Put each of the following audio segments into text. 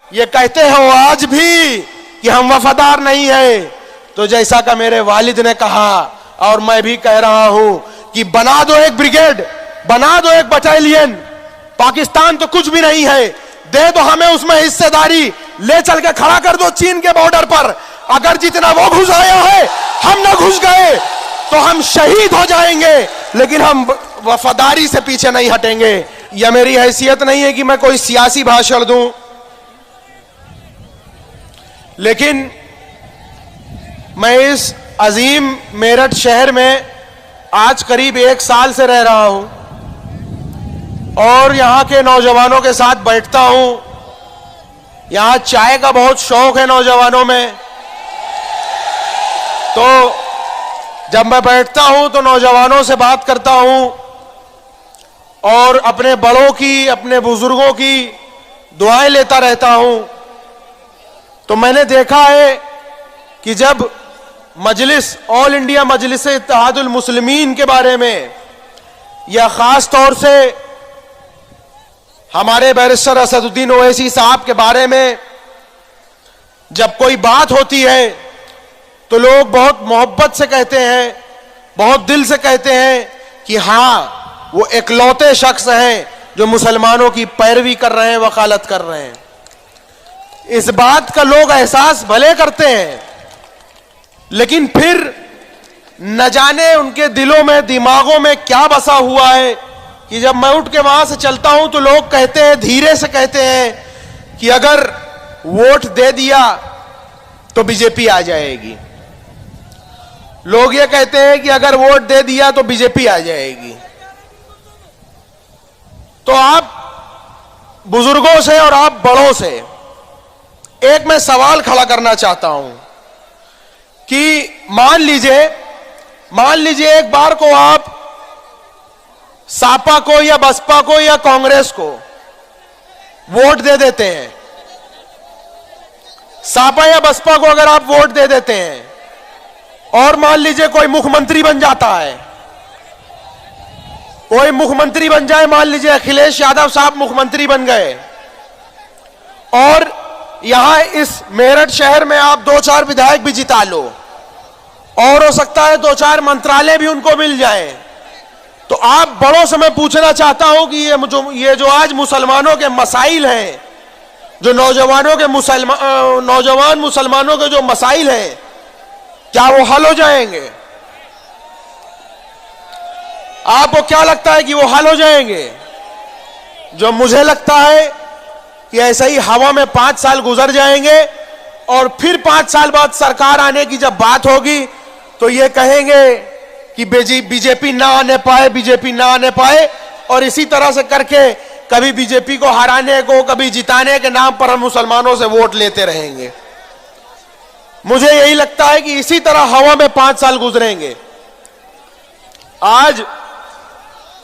ये कहते हो आज भी कि हम वफादार नहीं है, तो जैसा का मेरे वालिद ने कहा और मैं भी कह रहा हूं कि बना दो एक ब्रिगेड, बना दो एक बटालियन। पाकिस्तान तो कुछ भी नहीं है, दे दो हमें उसमें हिस्सेदारी, ले चल के खड़ा कर दो चीन के बॉर्डर पर। अगर जितना वो घुस आया है हम ना घुस गए तो हम शहीद हो जाएंगे, लेकिन हम वफादारी से पीछे नहीं हटेंगे। यह मेरी हैसियत नहीं है कि मैं कोई सियासी भाषण दूं, लेकिन मैं इस अजीम मेरठ शहर में आज करीब 1 साल से रह रहा हूं और यहां के नौजवानों के साथ बैठता हूं। यहां चाय का बहुत शौक है नौजवानों में, तो जब मैं बैठता हूं तो नौजवानों से बात करता हूं और अपने बड़ों की, अपने बुजुर्गों की दुआएं लेता रहता हूं। तो मैंने देखा है कि जब मजलिस, ऑल इंडिया मजलिस इत्तेहादुल मुस्लिमीन के बारे में या खास तौर से हमारे बैरिस्टर असदुद्दीन ओवैसी साहब के बारे में जब कोई बात होती है तो लोग बहुत मोहब्बत से कहते हैं, बहुत दिल से कहते हैं कि हां वो इकलौते शख्स हैं जो मुसलमानों की पैरवी कर रहे हैं, वकालत कर रहे हैं। इस बात का लोग एहसास भले करते हैं, लेकिन फिर न जाने उनके दिलों में, दिमागों में क्या बसा हुआ है कि जब मैं उठ के वहां से चलता हूं तो लोग कहते हैं, धीरे से कहते हैं कि अगर वोट दे दिया तो बीजेपी आ जाएगी। लोग ये कहते हैं कि अगर वोट दे दिया तो बीजेपी आ जाएगी। तो आप बुजुर्गों से और आप बड़ों से एक मैं सवाल खड़ा करना चाहता हूं कि मान लीजिए एक बार को आप सापा को या बसपा को या कांग्रेस को वोट दे देते हैं। सापा या बसपा को अगर आप वोट दे देते हैं और मान लीजिए कोई मुख्यमंत्री बन जाता है, कोई मुख्यमंत्री बन जाए, मान लीजिए अखिलेश यादव साहब मुख्यमंत्री बन गए और यहां इस मेरठ शहर में आप 2-4 विधायक भी जिता लो और हो सकता है 2-4 मंत्रालय भी उनको मिल जाए, तो आप बड़ों से मैं पूछना चाहता हूं कि ये जो आज मुसलमानों के मसाइल हैं, जो नौजवान मुसलमानों के जो मसाइल हैं, क्या वो हल हो जाएंगे? आपको क्या लगता है कि वो हल हो जाएंगे? जो मुझे लगता है कि ऐसे ही हवा में 5 साल गुजर जाएंगे और फिर 5 साल बाद सरकार आने की जब बात होगी तो ये कहेंगे कि बीजेपी ना आने पाए, बीजेपी ना आने पाए, और इसी तरह से करके कभी बीजेपी को हराने को, कभी जिताने के नाम पर हम मुसलमानों से वोट लेते रहेंगे। मुझे यही लगता है कि इसी तरह हवा में 5 साल गुजरेंगे। आज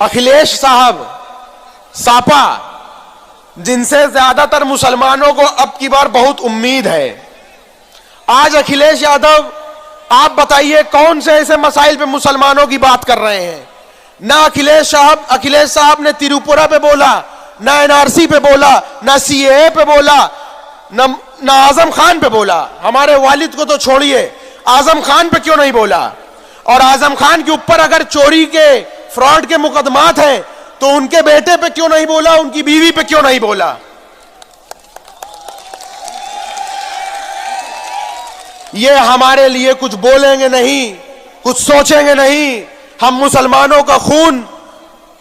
अखिलेश साहब सापा, जिनसे ज्यादातर मुसलमानों को अब की बार बहुत उम्मीद है, आज अखिलेश यादव, आप बताइए कौन से ऐसे मसाइल पे मुसलमानों की बात कर रहे हैं? ना अखिलेश साहब ने तिरुपुरा पे बोला, ना एनआरसी पे बोला, ना सीएए पे बोला, ना आजम खान पे बोला। हमारे वालिद को तो छोड़िए, आजम खान पे क्यों नहीं बोला? और आजम खान के ऊपर अगर चोरी के, फ्रॉड के मुकदमात हैं तो उनके बेटे पे क्यों नहीं बोला, उनकी बीवी पे क्यों नहीं बोला? ये हमारे लिए कुछ बोलेंगे नहीं, कुछ सोचेंगे नहीं। हम मुसलमानों का खून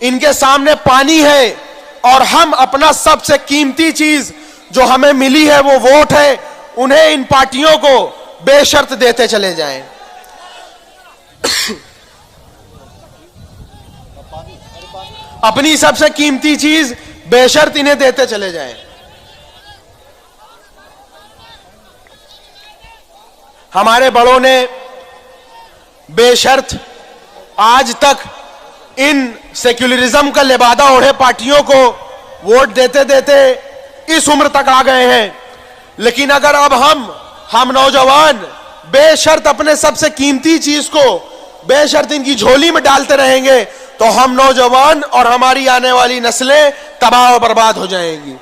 इनके सामने पानी है और हम अपना सबसे कीमती चीज जो हमें मिली है वो वोट है, उन्हें, इन पार्टियों को बेशर्त देते चले जाएं। अपनी सबसे कीमती चीज बेशर्त इन्हें देते चले जाएं। हमारे बड़ों ने बेशर्त आज तक इन सेक्युलरिज्म का लिबादा ओढ़े पार्टियों को वोट देते देते इस उम्र तक आ गए हैं, लेकिन अगर अब हम नौजवान बेशर्त अपने सबसे कीमती चीज को बेशर्त इनकी झोली में डालते रहेंगे तो हम नौजवान और हमारी आने वाली नस्लें तबाह और बर्बाद हो जाएंगी।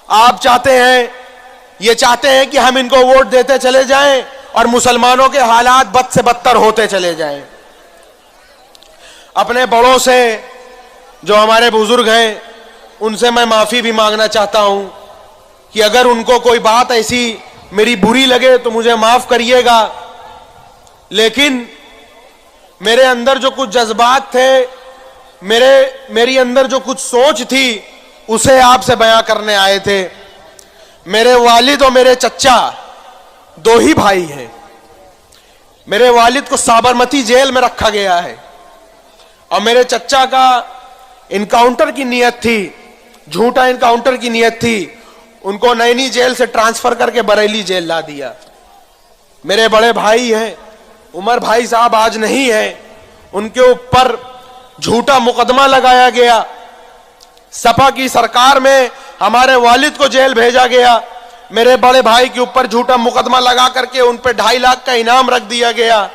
आप चाहते हैं, ये चाहते हैं कि हम इनको वोट देते चले जाएं और मुसलमानों के हालात बद से बदतर होते चले जाएं। अपने बड़ों से, जो हमारे बुजुर्ग हैं, उनसे मैं माफी भी मांगना चाहता हूं कि अगर उनको कोई बात ऐसी मेरी बुरी लगे तो मुझे माफ करिएगा, लेकिन मेरे अंदर जो कुछ जज्बात थे, मेरी अंदर जो कुछ सोच थी, उसे आपसे बयां करने आए थे। मेरे वालिद और मेरे चच्चा दो ही भाई हैं। मेरे वालिद को साबरमती जेल में रखा गया है और मेरे चच्चा का इनकाउंटर की नियत थी, झूठा इनकाउंटर की नियत थी। उनको नैनी जेल से ट्रांसफर करके बरेली जेल ला दिया। मेरे बड़े भाई हैं, उमर भाई साहब आज नहीं है, उनके ऊपर झूठा मुकदमा लगाया गया। सपा की सरकार में हमारे वालिद को जेल भेजा गया। मेरे बड़े भाई के ऊपर झूठा मुकदमा लगा करके उन पे 2.5 लाख का इनाम रख दिया गया।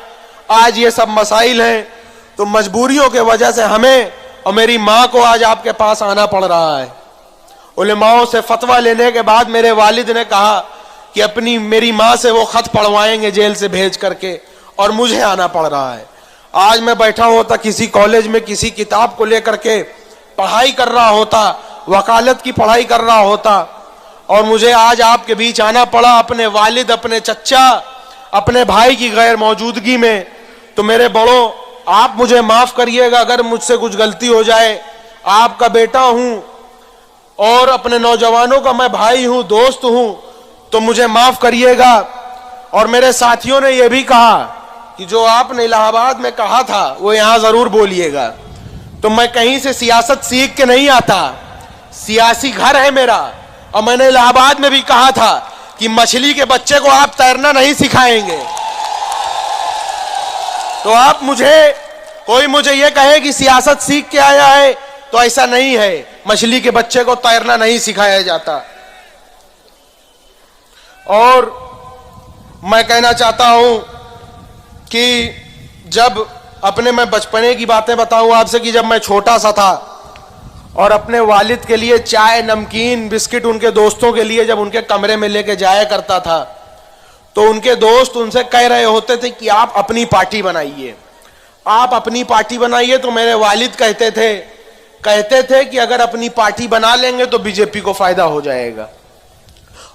आज ये सब मसाइल हैं, तो मजबूरियों के वजह से हमें और मेरी मां को आज आपके पास आना पड़ रहा है। उलेमाओं से फतवा लेने के बाद मेरे वालिद ने कहा कि मेरी मां से वो खत पढ़वाएंगे जेल से भेज करके, और मुझे आना पड़ रहा है। आज मैं बैठा होता किसी कॉलेज में, किसी किताब को लेकर के पढ़ाई कर रहा होता, वकालत की पढ़ाई कर रहा होता, और मुझे आज आपके बीच आना पड़ा अपने वालिद, अपने चच्चा, अपने भाई की गैर मौजूदगी में। तो मेरे बड़ों, आप मुझे माफ करिएगा अगर मुझसे कुछ गलती हो जाए। आपका बेटा हूं और अपने नौजवानों का मैं भाई हूं, दोस्त हूं, तो मुझे माफ करिएगा। और मेरे साथियों ने यह भी कहा कि जो आपने इलाहाबाद में कहा था वो यहां जरूर बोलिएगा। तो मैं कहीं से सियासत सीख के नहीं आता, सियासी घर है मेरा। और मैंने इलाहाबाद में भी कहा था कि मछली के बच्चे को आप तैरना नहीं सिखाएंगे। तो आप कोई मुझे ये कहे कि सियासत सीख के आया है, तो ऐसा नहीं है। मछली के बच्चे को तैरना नहीं सिखाया जाता। और मैं कहना चाहता हूं कि जब मैं बचपने की बातें बताऊं आपसे, कि जब मैं छोटा सा था और अपने वालिद के लिए चाय, नमकीन, बिस्किट उनके दोस्तों के लिए जब उनके कमरे में लेके जाया करता था, तो उनके दोस्त उनसे कह रहे होते थे कि आप अपनी पार्टी बनाइए, आप अपनी पार्टी बनाइए। तो मेरे वालिद कहते थे कि अगर अपनी पार्टी बना लेंगे तो बीजेपी को फायदा हो जाएगा।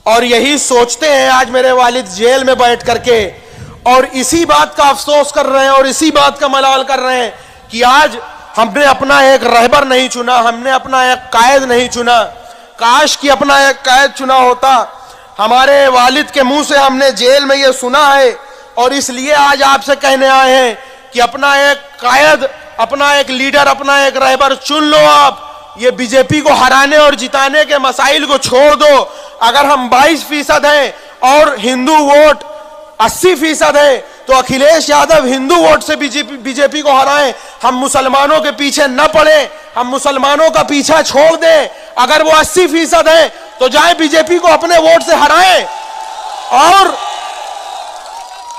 और यही सोचते हैं आज मेरे वालिद जेल में बैठ करके, और इसी बात का अफसोस कर रहे हैं और इसी बात का मलाल कर रहे हैं कि आज हमने अपना एक रहबर नहीं चुना, हमने अपना एक कायद नहीं चुना। काश कि अपना एक कायद चुना होता। हमारे वालिद के मुंह से हमने जेल में ये सुना है, और इसलिए आज आपसे कहने आए हैं कि अपना एक कायद, अपना एक लीडर, अपना एक रहबर चुन लो। आप ये बीजेपी को हराने और जिताने के मसाइल को छोड़ दो। अगर हम 22% हैं और हिंदू वोट 80% है, तो अखिलेश यादव हिंदू वोट से बीजेपी को हराएं। हम मुसलमानों के पीछे न पड़े, हम मुसलमानों का पीछा छोड़ दें। अगर वो 80% है तो जाए बीजेपी को अपने वोट से हराएं, और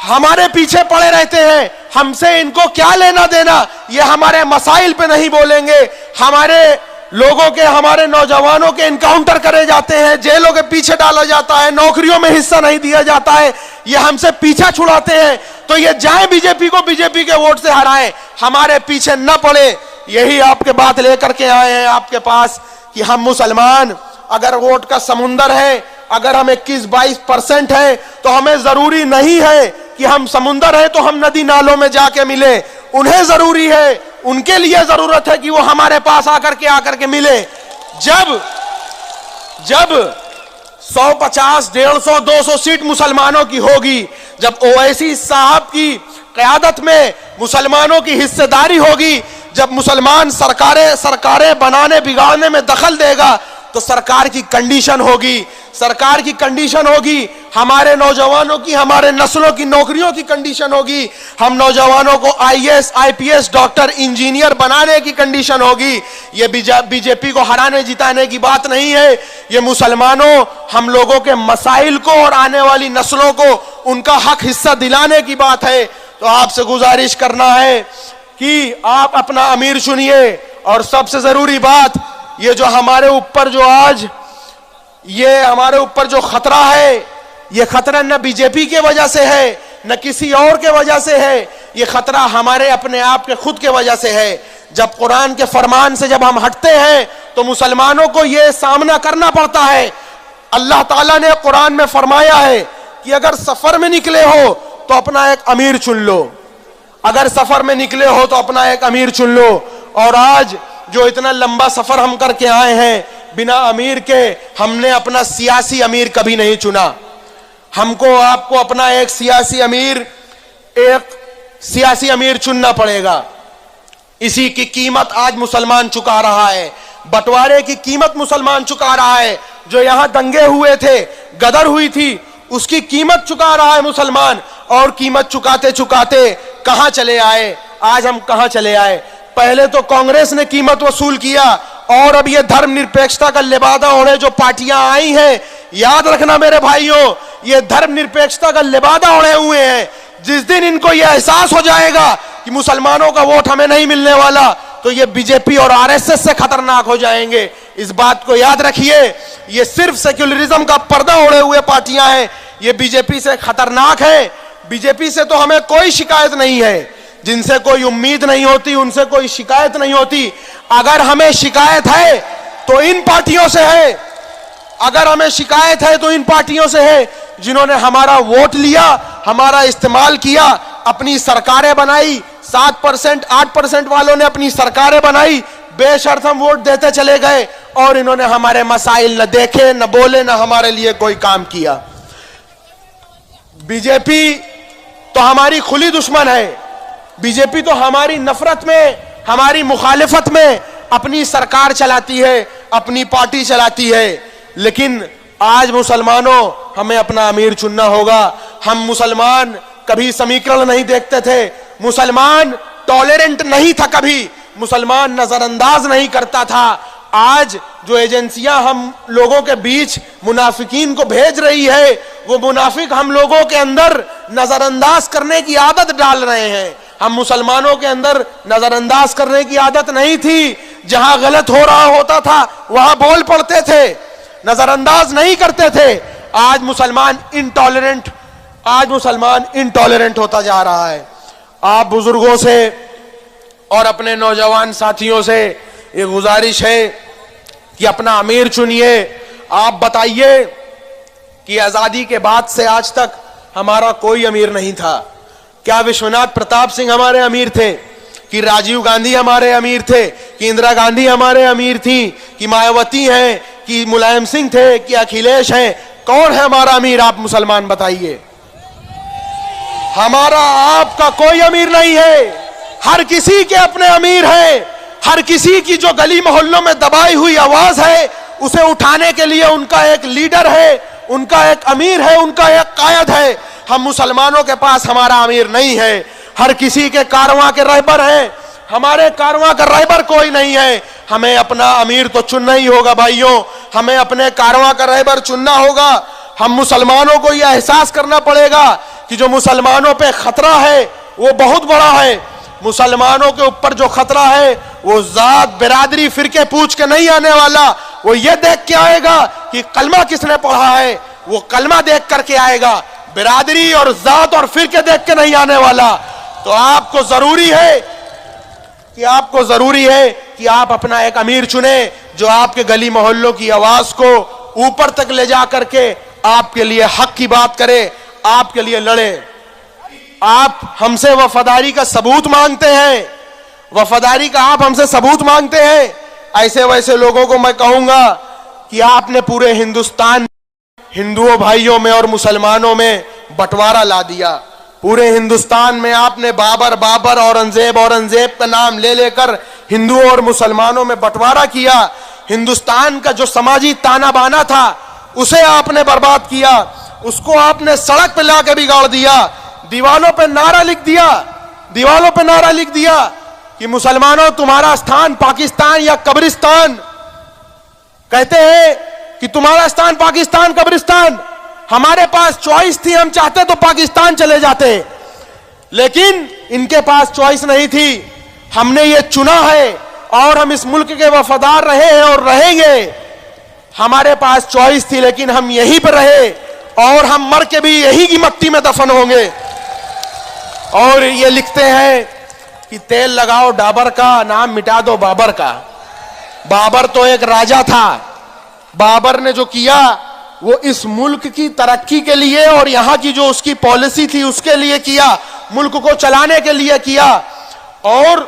हमारे पीछे पड़े रहते हैं। हमसे इनको क्या लेना देना, ये हमारे मसाइल पे नहीं बोलेंगे। हमारे लोगों के, हमारे नौजवानों के इनकाउंटर करे जाते हैं, जेलों के पीछे डाला जाता है, नौकरियों में हिस्सा नहीं दिया जाता है, ये हमसे पीछा छुड़ाते हैं। तो ये जाए बीजेपी को बीजेपी के वोट से हराएं, हमारे पीछे न पड़े। यही आपके बात लेकर के आए हैं आपके पास कि हम मुसलमान, अगर वोट का समुंदर है, अगर हम 21-22% है, तो हमें जरूरी नहीं है कि हम समुंदर है तो हम नदी नालों में जाके मिले। उन्हें जरूरी है, उनके लिए जरूरत है कि वो हमारे पास आकर के मिले। जब 150, 150, 200 सीट मुसलमानों की होगी, जब ओवैसी साहब की क़यादत में मुसलमानों की हिस्सेदारी होगी, जब मुसलमान सरकारें बनाने बिगाड़ने में दखल देगा, तो सरकार की कंडीशन होगी, हमारे नौजवानों की, हमारे नस्लों की नौकरियों की कंडीशन होगी। हम नौजवानों को IAS, IPS, डॉक्टर, इंजीनियर बनाने की कंडीशन होगी। ये बीजेपी को हराने जिताने की बात नहीं है, ये मुसलमानों, हम लोगों के मसाइल को और आने वाली नस्लों को उनका हक हिस्सा दिलाने की बात है। तो आपसे गुजारिश करना है कि आप अपना अमीर चुनिए। और सबसे जरूरी बात, ये जो हमारे ऊपर जो आज ये हमारे ऊपर जो खतरा है, ये खतरा न बीजेपी के वजह से है न किसी और के वजह से है, ये खतरा हमारे अपने आप के खुद के वजह से है। जब कुरान के फरमान से जब हम हटते हैं तो मुसलमानों को ये सामना करना पड़ता है। अल्लाह ताला ने कुरान में फरमाया है कि अगर सफर में निकले हो तो अपना एक अमीर चुन लो, अगर सफर में निकले हो तो अपना एक अमीर चुन लो। और आज जो इतना लंबा सफर हम करके आए हैं बिना अमीर के, हमने अपना सियासी अमीर कभी नहीं चुना। हमको आपको अपना एक सियासी अमीर चुनना पड़ेगा। इसी की कीमत आज मुसलमान चुका रहा है, बंटवारे की कीमत मुसलमान चुका रहा है। जो यहां दंगे हुए थे, गदर हुई थी, उसकी कीमत चुका रहा है मुसलमान। और कीमत चुकाते चुकाते कहां चले आए, आज हम कहां चले आए। पहले तो कांग्रेस ने कीमत वसूल किया और अब ये धर्मनिरपेक्षता का लिबादा ओढ़े जो पार्टियां आई हैं, याद रखना मेरे भाइयों, ये धर्मनिरपेक्षता का लिबादा ओढ़े हुए हैं। जिस दिन इनको यह एहसास हो जाएगा कि मुसलमानों का वोट हमें नहीं मिलने वाला, तो ये बीजेपी और आरएसएस से खतरनाक हो जाएंगे। इस बात को याद रखिए, ये सिर्फ सेक्युलरिज्म का पर्दा ओढ़े हुए पार्टियां हैं, ये बीजेपी से खतरनाक है। बीजेपी से तो हमें कोई शिकायत नहीं है, जिनसे कोई उम्मीद नहीं होती उनसे कोई शिकायत नहीं होती। अगर हमें शिकायत है तो इन पार्टियों से है, अगर हमें शिकायत है तो इन पार्टियों से है जिन्होंने हमारा वोट लिया, हमारा इस्तेमाल किया, अपनी सरकारें बनाई। 7% 8% वालों ने अपनी सरकारें बनाई, बेशर्त हम वोट देते चले गए और इन्होंने हमारे मसाइल न देखे, न बोले, न हमारे लिए कोई काम किया। बीजेपी तो हमारी खुली दुश्मन है। बीजेपी तो हमारी नफरत में, हमारी मुखालिफत में अपनी सरकार चलाती है, अपनी पार्टी चलाती है। लेकिन आज मुसलमानों, हमें अपना अमीर चुनना होगा। हम मुसलमान कभी समीकरण नहीं देखते थे, मुसलमान टॉलरेंट नहीं था, कभी मुसलमान नजरअंदाज नहीं करता था। आज जो एजेंसियां हम लोगों के बीच मुनाफिकीन को भेज रही है, वो मुनाफिक हम लोगों के अंदर नजरअंदाज करने की आदत डाल रहे हैं। हम मुसलमानों के अंदर नजरअंदाज करने की आदत नहीं थी। जहां गलत हो रहा होता था वहां बोल पड़ते थे, नजरअंदाज नहीं करते थे। आज मुसलमान इनटॉलरेंट होता जा रहा है। आप बुजुर्गों से और अपने नौजवान साथियों से ये गुजारिश है कि अपना अमीर चुनिए। आप बताइए कि आजादी के बाद से आज तक हमारा कोई अमीर नहीं था। क्या विश्वनाथ प्रताप सिंह हमारे अमीर थे? कि राजीव गांधी हमारे अमीर थे? कि इंदिरा गांधी हमारे अमीर थी? कि मायावती हैं? कि मुलायम सिंह थे? कि अखिलेश हैं? कौन है हमारा अमीर? आप मुसलमान बताइए। हमारा आपका कोई अमीर नहीं है। हर किसी के अपने अमीर हैं। हर किसी की जो गली मोहल्लों में दबाई हुई आवाज है, उसे उठाने के लिए उनका एक लीडर है, उनका एक अमीर है, उनका एक कायद है। हम मुसलमानों के पास हमारा अमीर नहीं है। हर किसी के कारवां के रहबर हैं, हमारे कारवां का रहबर कोई नहीं है। हमें अपना अमीर तो चुनना ही होगा भाइयों, हमें अपने कारवां का रहबर चुनना होगा। हम मुसलमानों को यह एहसास करना पड़ेगा कि जो मुसलमानों पे खतरा है वो बहुत बड़ा है। मुसलमानों के ऊपर जो खतरा है वो जात, बिरादरी, फिरके पूछ के नहीं आने वाला। वो ये देख के आएगा कि कलमा किसने पढ़ा है, वो कलमा देख करके आएगा। बिरादरी और जात और फिरके देख के नहीं आने वाला। तो आपको जरूरी है कि आप अपना एक अमीर चुने जो आपके गली मोहल्लों की आवाज को ऊपर तक ले जा करके आपके लिए हक की बात करे, आपके लिए लड़े। आप हमसे वफादारी का सबूत मांगते हैं, वफादारी का आप हमसे सबूत मांगते हैं। ऐसे वैसे लोगों को मैं कहूंगा कि आपने पूरे हिंदुस्तान, हिंदुओं भाइयों में और मुसलमानों में बंटवारा ला दिया। पूरे हिंदुस्तान में आपने बाबर, औरंगजेब का नाम ले लेकर हिंदुओं और मुसलमानों में बंटवारा किया। हिंदुस्तान का जो समाजी ताना बाना था उसे आपने बर्बाद किया, उसको आपने सड़क पे लाके बिगाड़ दिया। दीवालों पे नारा लिख दिया कि मुसलमानों तुम्हारा स्थान पाकिस्तान या कब्रिस्तान। कहते हैं कि तुम्हारा स्थान पाकिस्तान, कब्रिस्तान। हमारे पास चॉइस थी, हम चाहते तो पाकिस्तान चले जाते, लेकिन इनके पास चॉइस नहीं थी। हमने ये चुना है और हम इस मुल्क के वफादार रहे हैं और रहेंगे। हमारे पास चॉइस थी, लेकिन हम यहीं पर रहे और हम मर के भी यही की मट्टी में दफन होंगे। और ये लिखते हैं कि तेल लगाओ डाबर का, नाम मिटा दो बाबर का। बाबर तो एक राजा था, बाबर ने जो किया वो इस मुल्क की तरक्की के लिए और यहां की जो उसकी पॉलिसी थी उसके लिए किया, मुल्क को चलाने के लिए किया। और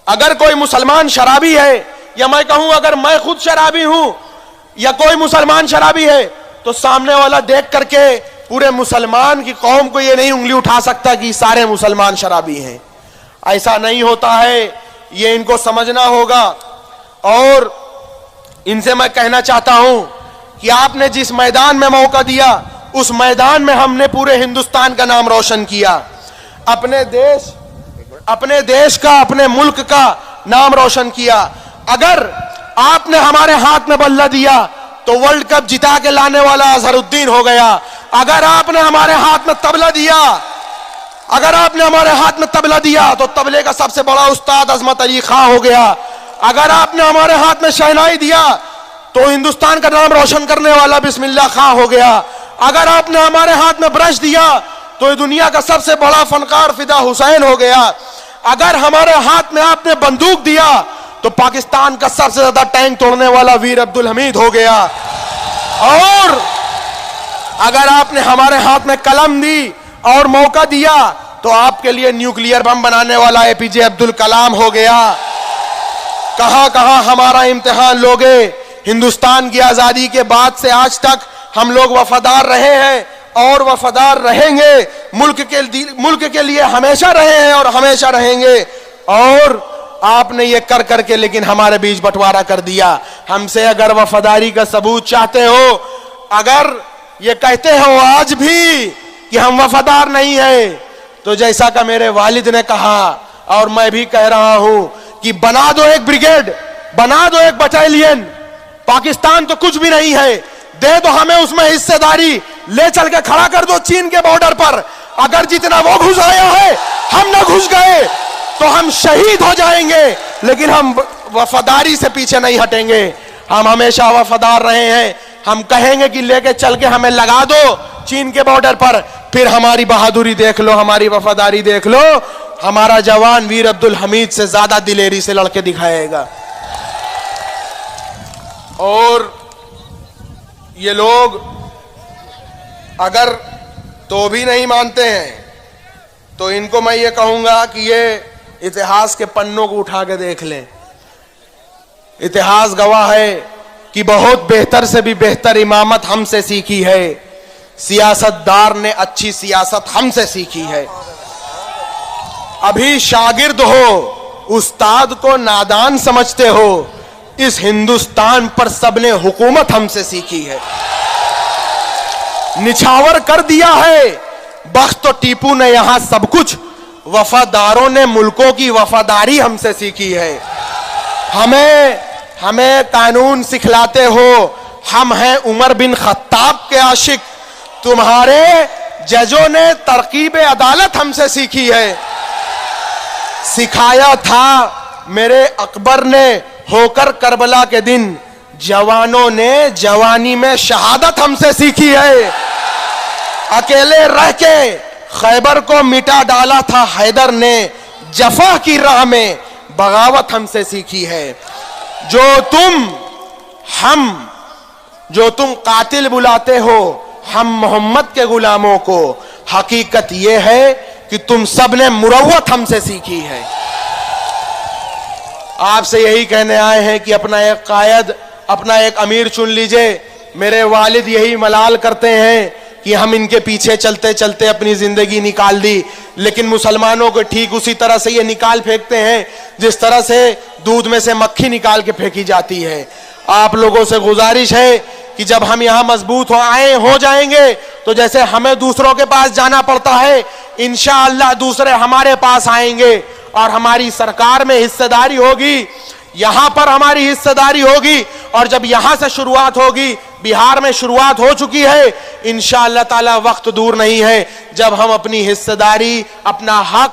अगर कोई मुसलमान शराबी है, या मैं कहूं अगर मैं खुद शराबी हूं या कोई मुसलमान शराबी है, तो सामने वाला देख करके पूरे मुसलमान की कौम को ये नहीं उंगली उठा सकता कि सारे मुसलमान शराबी हैं। ऐसा नहीं होता है, ये इनको समझना होगा। और इनसे मैं कहना चाहता हूं कि आपने जिस मैदान में मौका दिया उस मैदान में हमने पूरे हिंदुस्तान का नाम रोशन किया, अपने देश का, अपने मुल्क का नाम रोशन किया। अगर आपने हमारे हाथ में बल्ला दिया तो वर्ल्ड कप जिता के लाने वाला अजहरुद्दीन हो गया। अगर आपने हमारे हाथ में तबला दिया, अगर आपने हमारे हाथ में तबला दिया तो तबले का सबसे बड़ा उस्ताद अजमत अली खां हो गया। अगर आपने हमारे हाथ में शहनाई दिया तो हिंदुस्तान का नाम रोशन करने वाला बिस्मिल्लाह खां हो गया। अगर आपने हमारे हाथ में ब्रश दिया तो दुनिया का सबसे बड़ा फनकार फिदा हुसैन हो गया। अगर हमारे हाथ में आपने बंदूक दिया तो पाकिस्तान का सबसे ज्यादा टैंक तोड़ने वाला वीर अब्दुल हमीद हो गया। और अगर आपने हमारे हाथ में कलम दी और मौका दिया तो आपके लिए न्यूक्लियर बम बनाने वाला एपीजे अब्दुल कलाम हो गया। कहां कहां हमारा इम्तिहान लोगे। हिंदुस्तान की आजादी के बाद से आज तक हम लोग वफादार रहे हैं और वफादार रहेंगे, मुल्क के लिए हमेशा रहे हैं और हमेशा रहेंगे। और आपने ये कर करके लेकिन हमारे बीच बंटवारा कर दिया। हमसे अगर वफादारी का सबूत चाहते हो, अगर ये कहते हो आज भी कि हम वफादार नहीं है, तो जैसा कि मेरे वालिद ने कहा और मैं भी कह रहा हूं कि बना दो एक ब्रिगेड, बना दो एक बटालियन। पाकिस्तान तो कुछ भी नहीं है, दे दो हमें उसमें हिस्सेदारी, ले चल के खड़ा कर दो चीन के बॉर्डर पर। अगर जितना वो घुस आया है हम ना घुस गए तो हम शहीद हो जाएंगे, लेकिन हम वफादारी से पीछे नहीं हटेंगे। हम हमेशा वफादार रहे हैं। हम कहेंगे कि लेके चल के हमें लगा दो चीन के बॉर्डर पर, फिर हमारी बहादुरी देख लो, हमारी वफादारी देख लो। हमारा जवान वीर अब्दुल हमीद से ज्यादा दिलेरी से लड़के दिखाएगा। और ये लोग अगर तो भी नहीं मानते हैं तो इनको मैं ये कहूंगा कि ये इतिहास के पन्नों को उठा के देख लें। इतिहास गवाह है कि बहुत बेहतर से भी बेहतर इमामत हमसे सीखी है। सियासतदार ने अच्छी सियासत हमसे सीखी है। अभी शागिर्द हो, उस्ताद को नादान समझते हो। इस हिंदुस्तान पर सबने हुकूमत हमसे सीखी है। निछावर कर दिया है बख्त तो टीपू ने यहां सब कुछ। वफादारों ने मुल्कों की वफादारी हमसे सीखी है। हमें कानून सिखलाते हो। हम हैं उमर बिन खत्ताब के आशिक। तुम्हारे जजों ने तरकीब अदालत हमसे सीखी है। सिखाया था मेरे अकबर ने होकर करबला के दिन। जवानों ने जवानी में शहादत हमसे सीखी है। अकेले रह के खैबर को मिटा डाला था हैदर ने। जफा की राह में बगावत हमसे सीखी है। जो तुम कातिल बुलाते हो हम मोहम्मद के गुलामों को, हकीकत यह है कि तुम सब ने मुरव्वत हमसे सीखी है। आपसे यही कहने आए हैं कि अपना एक कायद, अपना एक अमीर चुन लीजिए। मेरे वालिद यही मलाल करते हैं कि हम इनके पीछे चलते चलते अपनी जिंदगी निकाल दी, लेकिन मुसलमानों को ठीक उसी तरह से ये निकाल फेंकते हैं जिस तरह से दूध में से मक्खी निकाल के फेंकी जाती है। आप लोगों से गुजारिश है कि जब हम यहाँ मजबूत हो जाएंगे तो जैसे हमें दूसरों के पास जाना पड़ता है, इंशाअल्लाह दूसरे हमारे पास आएंगे और हमारी सरकार में हिस्सेदारी होगी। यहां पर हमारी हिस्सेदारी होगी और जब यहां से शुरुआत होगी, बिहार में शुरुआत हो चुकी है, इंशाअल्लाह ताला वक्त दूर नहीं है जब हम अपनी हिस्सेदारी, अपना हक